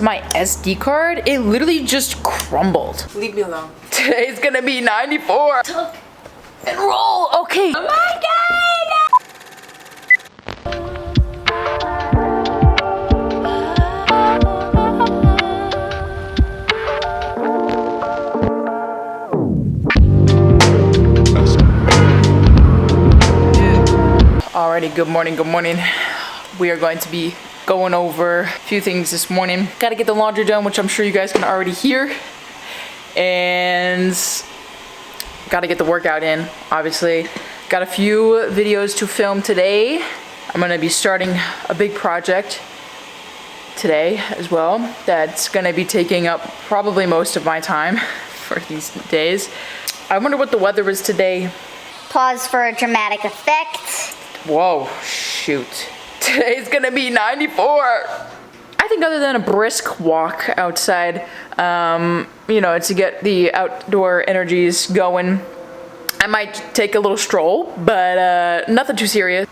My SD card, it literally just crumbled. Leave me alone. Today's gonna be 94. Tuck and roll. Okay. Oh my god. Alrighty, good morning, good morning. We are going to be going over a few things this morning. Gotta get the laundry done, which I'm sure you guys can already hear. And gotta get the workout in, obviously. Got a few videos to film today. I'm gonna be starting a big project today as well. That's gonna be taking up probably most of my time for these days. I wonder what the weather is today. Pause for a dramatic effect. Whoa, shoot. Today's gonna be 94. I think other than a brisk walk outside, you know, to get the outdoor energies going, I might take a little stroll, but nothing too serious.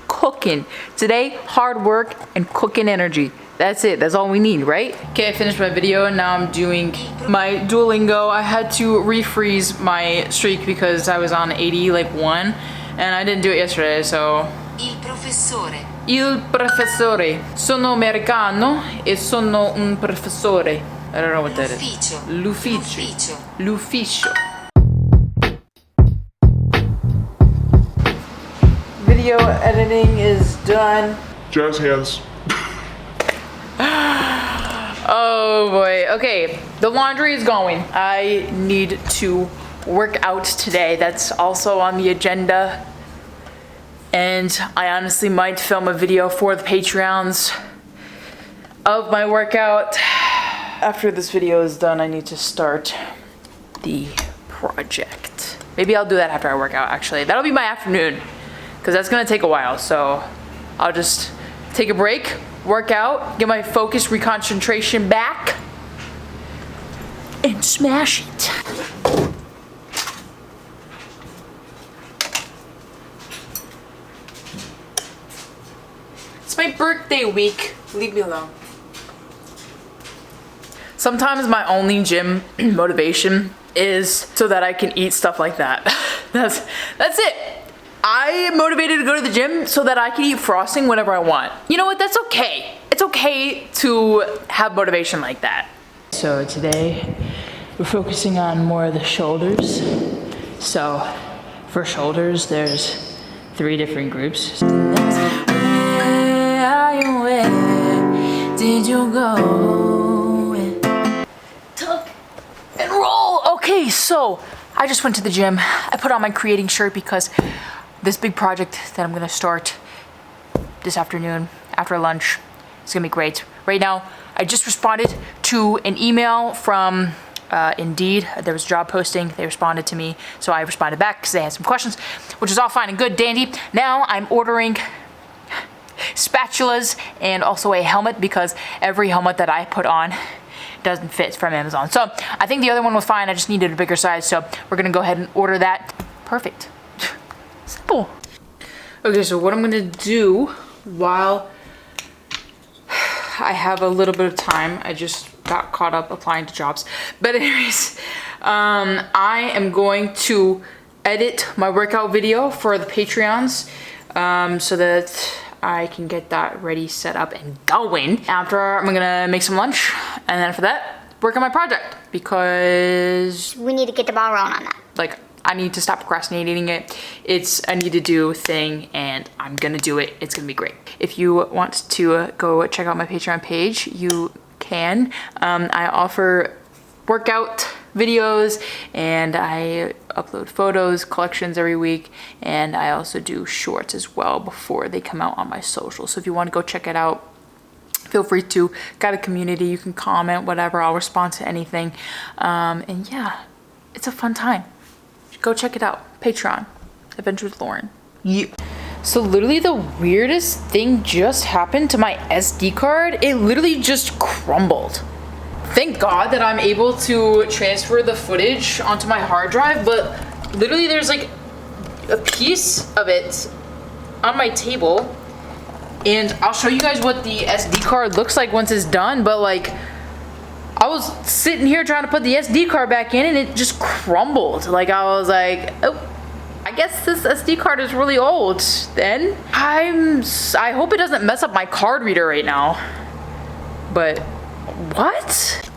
Cooking. Today, hard work and cooking energy. That's it. That's all we need, right? Okay, I finished my video and now I'm doing my Duolingo. I had to refreeze my streak because I was on 80, like 1, and I didn't do it yesterday, so... Il professore. Sono americano e sono un professore. I don't know what that is. L'ufficio. L'ufficio. Video editing is done. Jazz hands. Oh boy. Okay, the laundry is going. I need to work out today. That's also on the agenda. And I honestly might film a video for the Patreons of my workout. After this video is done, I need to start the project. Maybe I'll do that after I work out, actually. That'll be my afternoon, because that's gonna take a while. So I'll just take a break, work out, get my focus, reconcentration back, and smash it. It's my birthday week. Leave me alone. Sometimes my only gym motivation is so that I can eat stuff like that. That's it. I am motivated to go to the gym so that I can eat frosting whenever I want. You know what? That's okay. It's okay to have motivation like that. So today we're focusing on more of the shoulders. So for shoulders, there's 3 different groups. Where did you go? Tuck and roll. Okay, so I just went to the gym. I put on my creating shirt because this big project that I'm gonna start this afternoon after lunch is gonna be great. Right now, I just responded to an email from Indeed. There was a job posting. They responded to me, so I responded back because they had some questions, which is all fine and good, dandy. Now I'm ordering spatulas and also a helmet because every helmet that I put on doesn't fit from Amazon. So I think the other one was fine. I just needed a bigger size, so we're gonna go ahead and order that. Perfect. Simple. Okay, so what I'm gonna do while I have a little bit of time, I just got caught up applying to jobs, but anyways, I am going to edit my workout video for the Patreons so that I can get that ready, set up, and going. After, I'm gonna make some lunch, and then after that, work on my project, because We need to get the ball rolling on that. like, I need to stop procrastinating it. It's a need to do thing, and I'm gonna do it. It's gonna be great. If you want to go check out my Patreon page, you can. I offer workout videos, and I upload photos, collections every week, and I also do shorts as well before they come out on my social. So if you want to go check it out, feel free to. Got a community, you can comment, whatever, I'll respond to anything. And yeah, it's a fun time. Go check it out. Patreon, Adventures with Lauren. Yeah. So literally the weirdest thing just happened to my SD card. It literally just crumbled. Thank God that I'm able to transfer the footage onto my hard drive, but literally there's like a piece of it on my table, and I'll show you guys what the SD card looks like once it's done, but like I was sitting here trying to put the SD card back in and it just crumbled. Like I was like, oh, I guess this SD card is really old then. I hope it doesn't mess up my card reader right now. But what?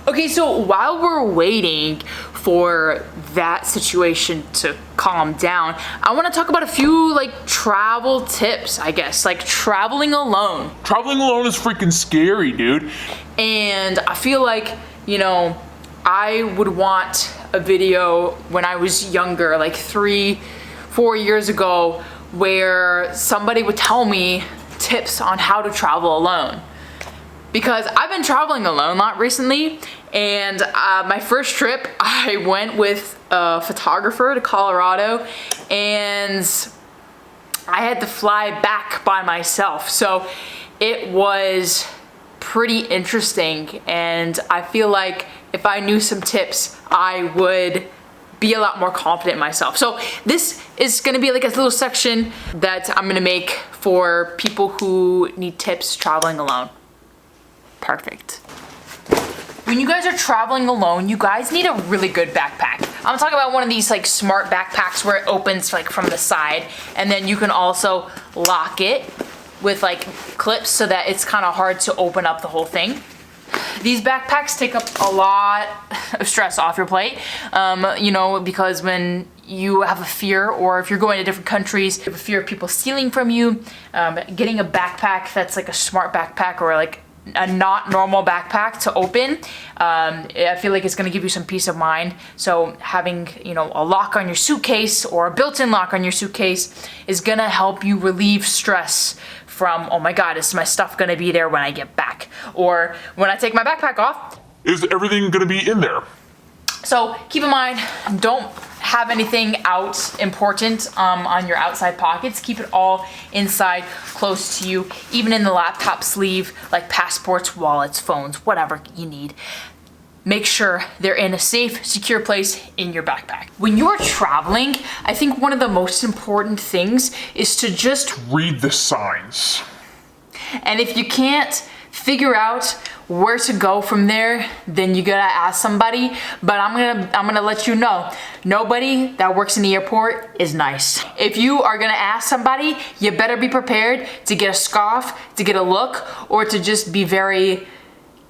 Okay, so while we're waiting for that situation to calm down, I want to talk about a few like travel tips, I guess, like traveling alone. Traveling alone is freaking scary, dude. And I feel like, you know, I would want a video when I was younger, like 3-4 years ago, where somebody would tell me tips on how to travel alone. Because I've been traveling alone a lot recently, and my first trip, I went with a photographer to Colorado, and I had to fly back by myself. So it was pretty interesting, and I feel like if I knew some tips, I would be a lot more confident in myself. So this is gonna be like a little section that I'm gonna make for people who need tips traveling alone. Perfect. When you guys are traveling alone, you guys need a really good backpack. I'm talking about one of these like smart backpacks where it opens like from the side, and then you can also lock it with like clips so that it's kind of hard to open up the whole thing. These backpacks take up a lot of stress off your plate, you know, because when you have a fear, or if you're going to different countries, you have a fear of people stealing from you, getting a backpack that's like a smart backpack or like a not normal backpack to open, I feel like it's gonna give you some peace of mind. So having, you know, a lock on your suitcase or a built-in lock on your suitcase is gonna help you relieve stress from, oh my God, is my stuff gonna be there when I get back? Or when I take my backpack off, is everything gonna be in there? So keep in mind, don't have anything out important on your outside pockets. Keep it all inside, close to you, even in the laptop sleeve, like passports, wallets, phones, whatever you need. Make sure they're in a safe, secure place in your backpack. When you're traveling, I think one of the most important things is to just read the signs. And if you can't figure out where to go from there, then you gotta ask somebody. But I'm gonna let you know, nobody that works in the airport is nice. If you are gonna ask somebody, you better be prepared to get a scoff, to get a look, or to just be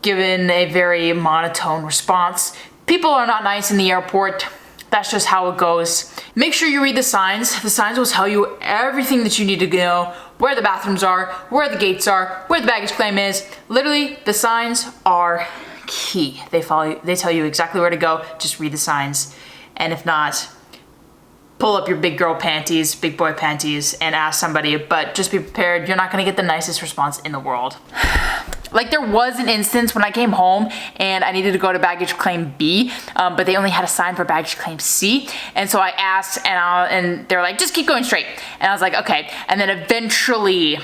given a very monotone response. People are not nice in the airport. That's just how it goes. Make sure you read the signs. The signs will tell you everything that you need to know, where the bathrooms are, where the gates are, where the baggage claim is. Literally, the signs are key. They tell you exactly where to go. Just read the signs. And if not, pull up your big girl panties, big boy panties, and ask somebody, but just be prepared. You're not gonna get the nicest response in the world. Like there was an instance when I came home and I needed to go to baggage claim B, but they only had a sign for baggage claim C. And so I asked and they were like, just keep going straight. And I was like, okay. And then eventually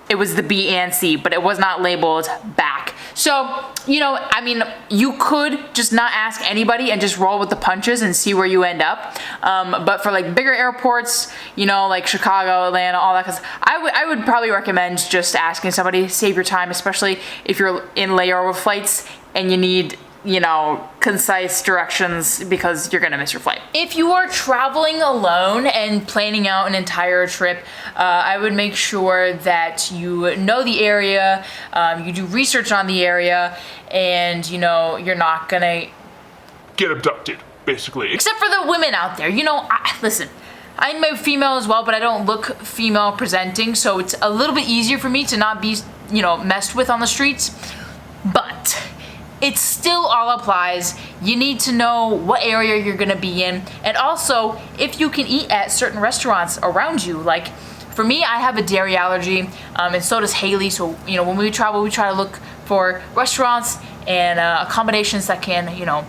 it was the B and C, but it was not labeled back. So, you know, I mean, you could just not ask anybody and just roll with the punches and see where you end up. But for like bigger airports, you know, like Chicago, Atlanta, all that, 'cause I would probably recommend just asking somebody. Save your time, especially if you're in layover flights and you need, you know, concise directions because you're gonna miss your flight. If you are traveling alone and planning out an entire trip, I would make sure that you know the area, you do research on the area, and you know, you're not gonna get abducted, basically. Except for the women out there, you know, listen, I'm a female as well, but I don't look female presenting, so it's a little bit easier for me to not be, you know, messed with on the streets, but it still all applies. You need to know what area you're gonna be in, and also if you can eat at certain restaurants around you. Like for me, I have a dairy allergy, and so does Haley. So you know, when we travel, we try to look for restaurants and accommodations that can, you know,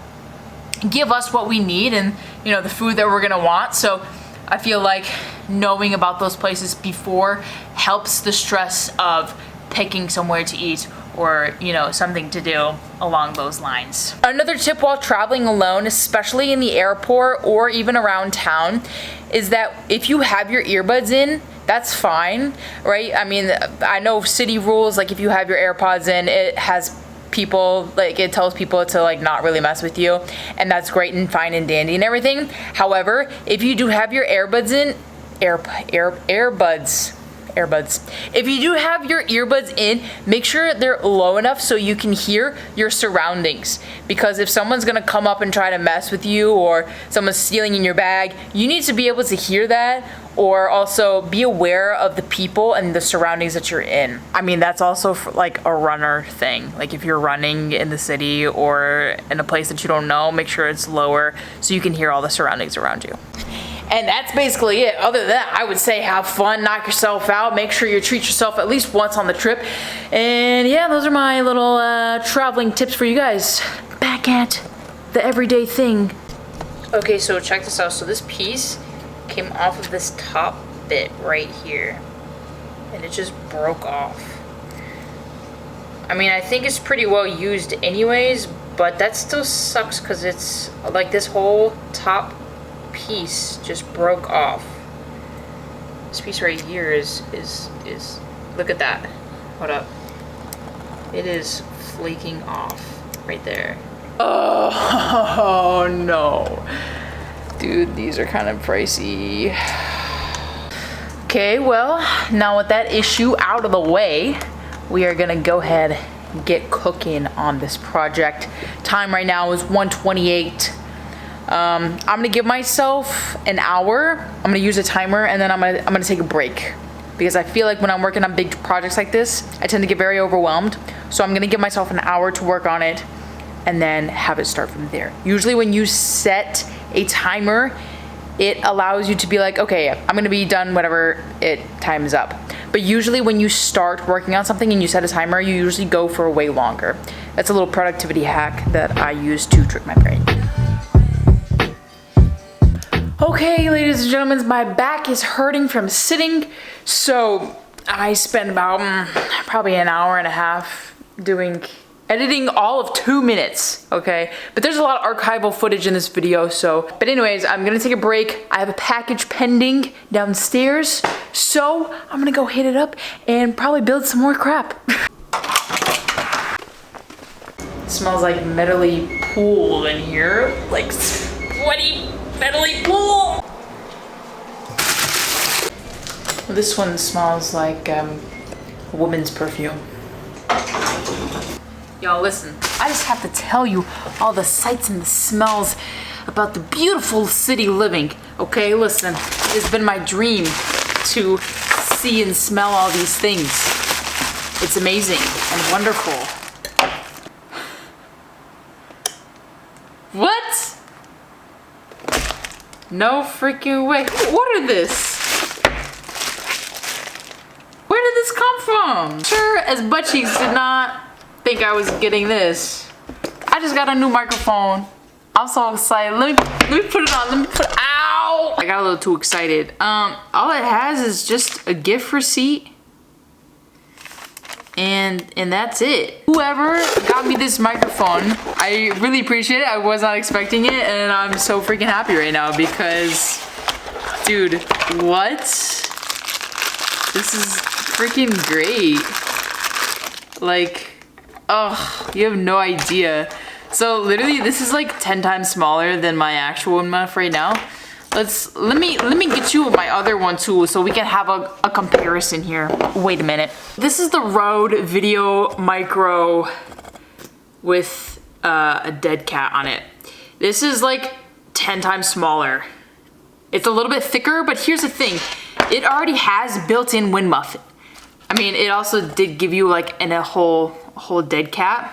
give us what we need and, you know, the food that we're gonna want. So I feel like knowing about those places before helps the stress of picking somewhere to eat or, you know, something to do along those lines. Another tip while traveling alone, especially in the airport or even around town, is that if you have your earbuds in, that's fine, right? I mean, I know city rules, like if you have your AirPods in, it has people, like it tells people to like not really mess with you, and that's great and fine and dandy and everything. However, if you do have your earbuds in, if you do have your earbuds in, make sure they're low enough so you can hear your surroundings. Because if someone's gonna come up and try to mess with you, or someone's stealing in your bag, you need to be able to hear that, or also be aware of the people and the surroundings that you're in. I mean, that's also for like a runner thing. Like if you're running in the city or in a place that you don't know, make sure it's lower so you can hear all the surroundings around you. And that's basically it. Other than that, I would say have fun, knock yourself out, make sure you treat yourself at least once on the trip. And yeah, those are my little traveling tips for you guys. Back at the everyday thing. Okay, so check this out. So this piece came off of this top bit right here, and it just broke off. I mean, I think it's pretty well used anyways, but that still sucks because it's like this whole top piece just broke off. This piece right here is look at that. Hold up. It is flaking off right there. Oh no. Dude, these are kind of pricey. Okay, well, now with that issue out of the way, we are gonna go ahead and get cooking on this project. Time right now is 1:28. I'm gonna give myself an hour. I'm gonna use a timer, and then I'm gonna take a break, because I feel like when I'm working on big projects like this, I tend to get very overwhelmed. So I'm gonna give myself an hour to work on it, and then have it start from there. Usually when you set a timer, it allows you to be like, okay, I'm gonna be done whenever it times up. But usually when you start working on something and you set a timer, you usually go for way longer. That's a little productivity hack that I use to trick my brain. Okay, ladies and gentlemen, my back is hurting from sitting, so I spent about probably an hour and a half editing all of 2 minutes, okay? But there's a lot of archival footage in this video, so. But anyways, I'm gonna take a break. I have a package pending downstairs, so I'm gonna go hit it up and probably build some more crap. It smells like metally pool in here, like sweaty metally pool. This one smells like a woman's perfume. Y'all listen, I just have to tell you all the sights and the smells about the beautiful city living. Okay, listen, it's been my dream to see and smell all these things. It's amazing and wonderful. What? No freaking way. Who ordered this? Where did this come from? Sure as butt cheeks did not think I was getting this. I just got a new microphone. I'm so excited. Let me put it on. Ow! I got a little too excited. All it has is just a gift receipt. And that's it. Whoever got me this microphone, I really appreciate it. I was not expecting it, and I'm so freaking happy right now because, dude, what? This is freaking great. Like, oh, you have no idea. So literally, this is like 10 times smaller than my actual one right now. Let me get you my other one too, so we can have a comparison here. Wait a minute. This is the Rode Video Micro with a dead cat on it. This is like 10 times smaller. It's a little bit thicker, but here's the thing. It already has built-in wind muffin. I mean, it also did give you like a whole dead cat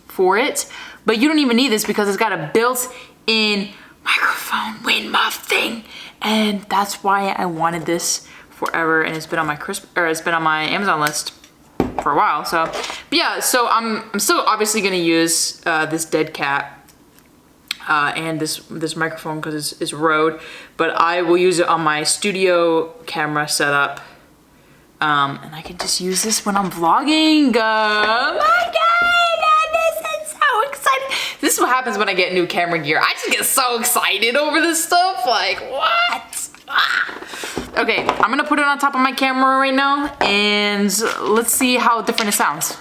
for it, but you don't even need this because it's got a built-in microphone wind muff thing, and that's why I wanted this forever, and it's been on my Amazon list for a while. So, but yeah, so I'm still obviously gonna use this dead cat and this microphone because it's Rode, but I will use it on my studio camera setup, and I can just use this when I'm vlogging. Oh my god! This is what happens when I get new camera gear. I just get so excited over this stuff. Like, what? Ah. Okay, I'm gonna put it on top of my camera right now, and let's see how different it sounds.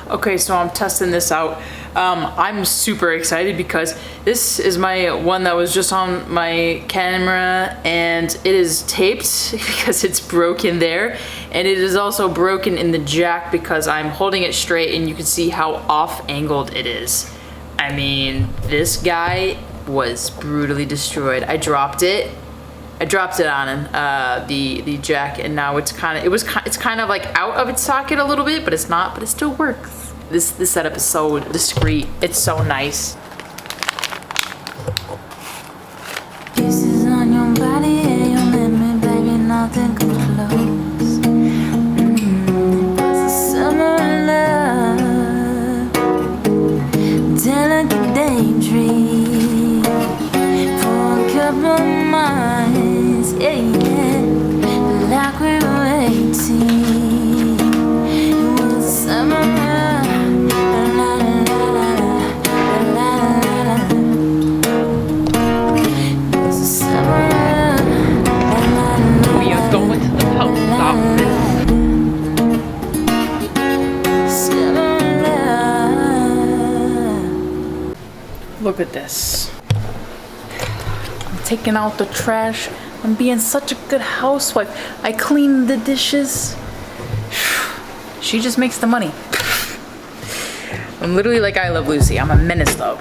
Okay, so I'm testing this out. I'm super excited because this is my one that was just on my camera, and it is taped because it's broken there, and it is also broken in the jack because I'm holding it straight and you can see how off-angled it is. I mean, this guy was brutally destroyed. I dropped it on him, the jack, and now it's kind of like out of its socket a little bit, but it's not, but it still works. This setup is so discreet. It's so nice. Pieces on your body and your limit, baby, nothing comes close. It was a summer of love, delicate daydream for a couple of months, yeah, like we were 18. It was a summer of Look at this. I'm taking out the trash. I'm being such a good housewife. I clean the dishes. She just makes the money. I'm literally like I Love Lucy. I'm a menace though.